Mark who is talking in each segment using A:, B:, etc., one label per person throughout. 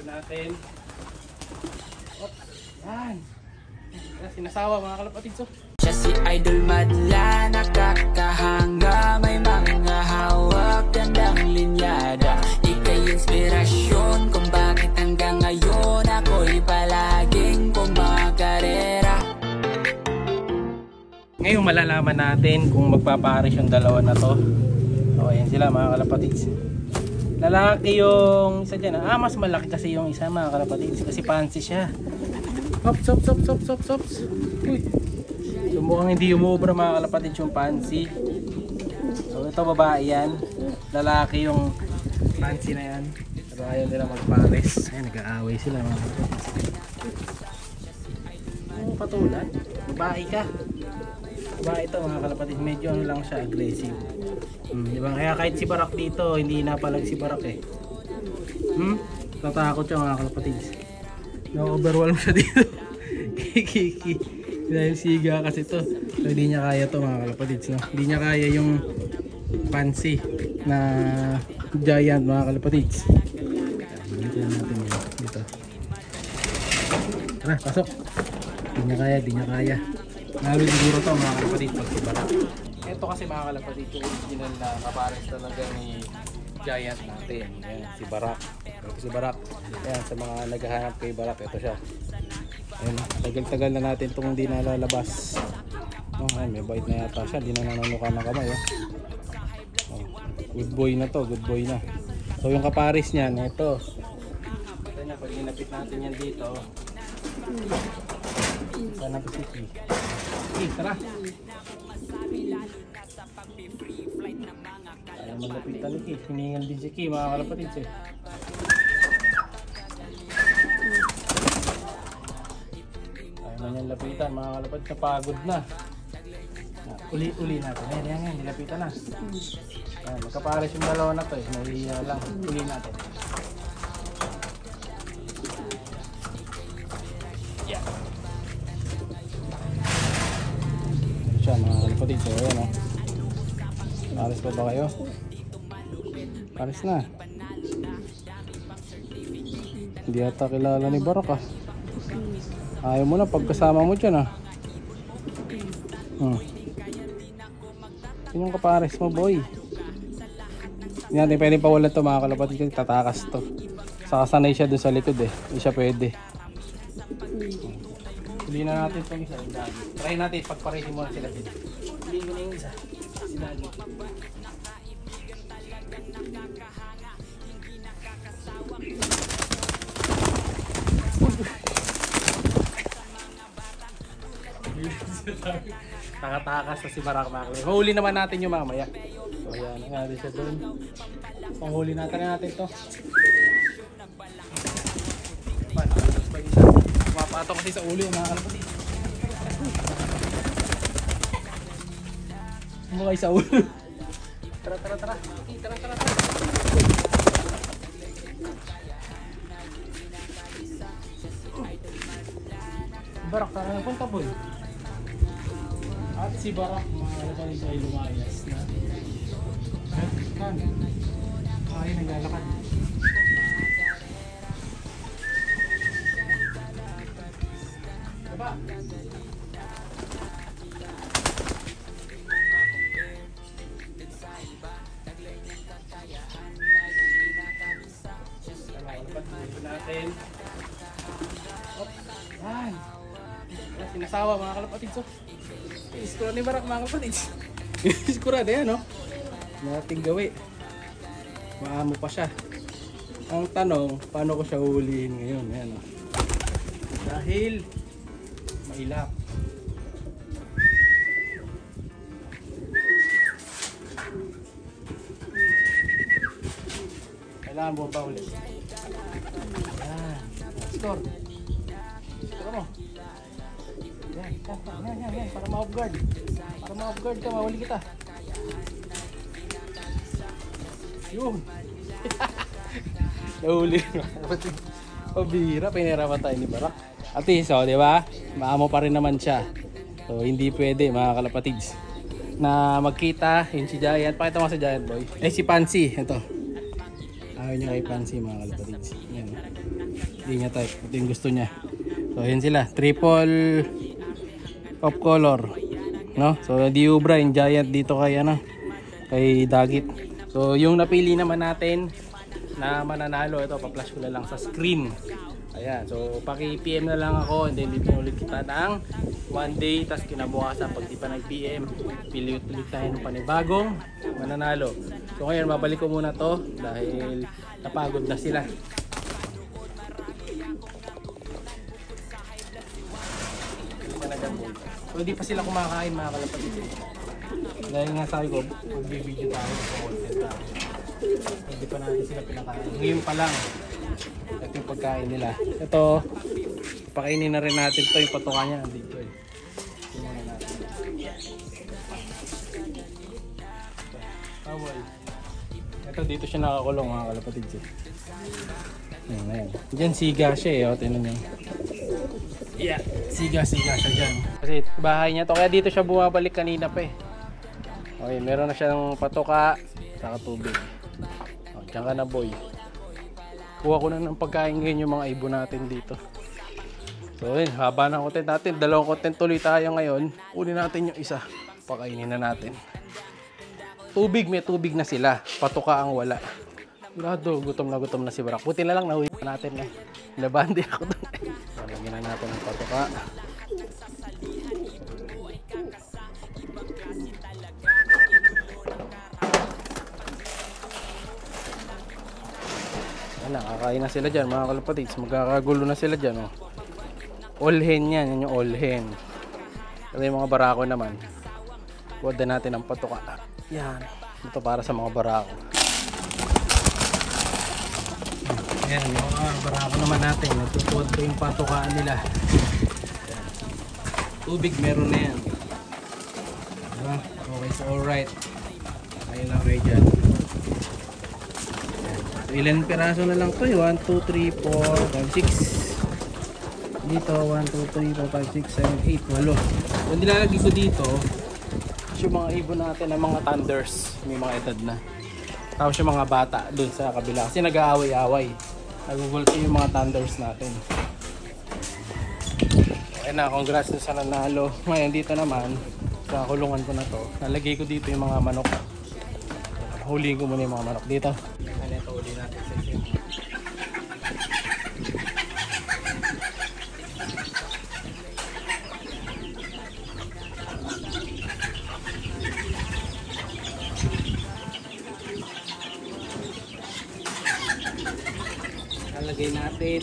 A: natin. Oh, yan. Sinasawa mga kalapatids.
B: Siya si Idol Madla, nakakahanga, may mga hawak, gandang linyada. Ika'y inspirasyon kung bakit hanggang ngayon ako'y palaging pumakarera.
A: Ngayon malalaman natin kung magpapares yung dalawa na to. O ayan sila mga kalapatids. Lalaki yung isa dyan. Mas malaki kasi yung isa mga kalapatids kasi fancy siya. Hops. Uy. So mukhang hindi umubra mga kalapatids yung fancy. So ito babae yan. Lalaki yung fancy na yan. Pero ayaw nila magpares. Ayan, nag-aaway sila mga kalapatids. Ang patulan. Babae ka. Babae ito mga kalapatids. Medyo ano lang siya, aggressive. Diba? Kaya kahit si Barak dito, hindi napalag si Barak eh. Tatakot siya mga kalapatids. Na-overwhelm siya dito. Kiki. Dahil siga kasi to. So hindi niya kaya to mga kalapatids. No? Hindi niya kaya yung fancy na giant mga kalapatids. Dito na natin yun. Dito. Tara, pasok. Hindi niya kaya. Lalo siguro to mga kalapatids pag si Barak. Ito kasi mga kalapatids yung original na kapares talaga ni giant natin. Ayan, si Barak. Ito si Barak. Ayan, sa mga naghahanap kay Barak, ito siya. Ayan, tagal-tagal na natin itong hindi nalalabas. Ayan, may bait na yata siya. Hindi na nananuka ng kamay. Good boy na to, good boy na. So yung kapares niyan, ito. Ito niya, pag linapit natin yan dito. Sana po si Ki. Ki, tara. Ayaw malapitan ni Ki. Hiningan din si Ki, mga kalapatids eh. Ayaw na niyang lapitan, mga kalapatids. Napagod na. Uli natin. Ayan, nilapitan na. Ayan, magkapares yung dalawa na to eh. Nahihiya lang. Uli natin. Yeah. Ayan siya, mga kalapatids. So, ayan o. Pares pa ba kayo? Pares na. Hindi ata kilala ni Barak ah. Ayaw mo na pagkasama mo dyan ah. Sino yung kapares mo boy? Hindi natin pwede pawalan ito mga kalapatids kasi tatakas to. Sakasanay siya doon sa likod eh. Hindi siya pwede. Huli na natin itong isa. Try natin pagparesin muna sila dito. Huli mo na yung isa. Sinagi. Takatakas sa si Barak Makli. Mahuli naman natin yung mamaya. So ayan, natin siya doon. Panghuli natin to. Mapato kasi sa ulo yung mga kalapatids. Mukha sa ulo. Tara. Tara. Barak, saan na punta boy? At si Barak, mga kalapatids ay lumayas na. Ay, naglalakad. Diba? Natin. Yan. Sinasawa mga kalapatids. Iskura ni Barak mga kalapatids. Iskura na yan no. Nating gawi. Maamo pa siya. Ang tanong, paano ko siya huhulihin ngayon? Yan o. Dahil mailap. Kailangan mo pa ulit. Yan. Score. Score mo. Yan. Para ma-off guard. Para ma-off guard ka, mahuli kita. Yun. Nahuli. Pabira, pinirapan tayo ni Barak. At least, di ba? Maamo pa rin naman siya. So, hindi pwede mga kalapatids na magkita yung si Giant. Pakita mo si Giant boy. Si Pansy. Ito. Ayaw niya kay Pansy mga kalapatids. Yan. Hindi niya type. Ito yung gusto niya. So ayan sila, triple pop color, no? So Dio Brian Giant dito kay ano, kay Dagit. So yung napili naman natin na mananalo, ito pa-flash ko na lang sa screen. Ayan, so paki-PM na lang ako, and then bibigyan ulit kita ng 1 day, tas kinabukasan pag di pa nag-PM, pili ulit tayo ng panibagong mananalo. So ngayon babalik ko muna to dahil napagod na sila. So hindi pa sila kumakain mga kalapatid. Dahil nga sabi ko, mag-video tayo sa content tayo. Hindi pa natin sila pinakain. Ngayon pa lang. Ito yung pagkain nila. Ito, pakainin na rin natin ito. Yung patuka niya nandito eh. Tingnan na natin. Tawal. Ito dito siya nakakulong mga kalapatid. Ayan. Diyan siga siya eh. O, tingnan niyo. Yeah, siga siya dyan. Kasi bahay niya to. Kaya dito siya bumabalik kanina pa eh. Okay, meron na siyang patuka saka tubig. O, dyan ka na boy. Kuha ko na ng pagkain ngayon yung mga ibon natin dito. So yun, haba ng content natin. Dalawang content tuloy tayo ngayon. Kunin natin yung isa. Pakainin na natin. Tubig, may tubig na sila. Patuka ang wala. Sigurado, gutom na si Barak. Buti na lang, nahuwi natin na. Nabandi ako doon. So, lagyan na natin ng patuka. Nakakain na sila dyan mga kalapatids. Magkakagulo na sila dyan. Oh. All hen yan. Yan yung all hen. Kasi yung mga barako naman, huwag din natin ang patuka. Yan. Ito para sa mga barako. Yan. Yung mga barako naman natin. Nagtutuwad ko yung patukaan nila. Yan. Tubig meron na yan. Diba? Okay, so alright. Ayun lang kayo dyan. So, ilan piraso na lang to? 1, 2, 3, 4, 5, 6. Dito 1, 2, 3, 4, 5, 6, 7, 8, 8. Yung nilalagay ko dito yung mga ibon natin ng mga thunders. May mga edad na. Tapos yung mga bata dun sa kabila. Kasi nag-aaway-aaway. Nagugulti yung mga thunders natin. Okay na, congrats sa nanalo. Ngayon dito naman sa kulungan ko na to, nalagay ko dito yung mga manok. Huliin ko muna yung mga manok dito. Ito uli natin sa gym. Lalagay natin.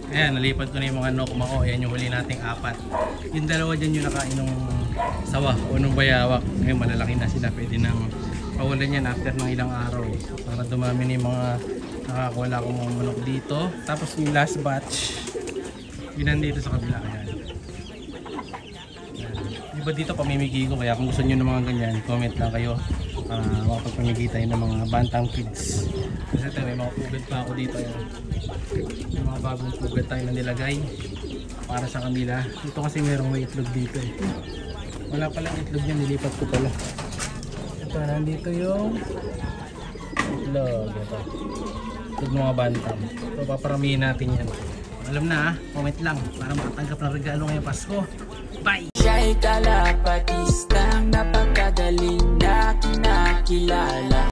A: Ayan, nalipad ko na yung mga nokma ko. Ayan yung huli nating 4. Yung dalawa dyan yung nakain ng sawa o ng bayawak. Ngayon malalaki na sila. Pwede nang pawalan yan after ng ilang araw. Para dumami na yung mga nakakuwala kong mga manok dito. Tapos yung last batch, yun nandito sa kabila. Ayan. Iba dito pamimigay ko. Kaya kung gusto nyo ng mga ganyan, comment lang kayo. Makapagpamigay tayo ng mga bantang kids. Kasi tayo may mga pugad pa ako dito. Ayan. May mga bagong pugad tayo na nilagay para sa kanila. Ito kasi merong may itlog dito eh. Wala palang itlog niya, nilipat ko pala. Ito, nandito yung itlog. Ito. Itlog mga bantam. So paparamihin natin yan. Alam na, comment lang para makatanggap ng regalo ngayong Pasko. Bye!
B: Siya'y kalapatistang napakagaling na kinakilala.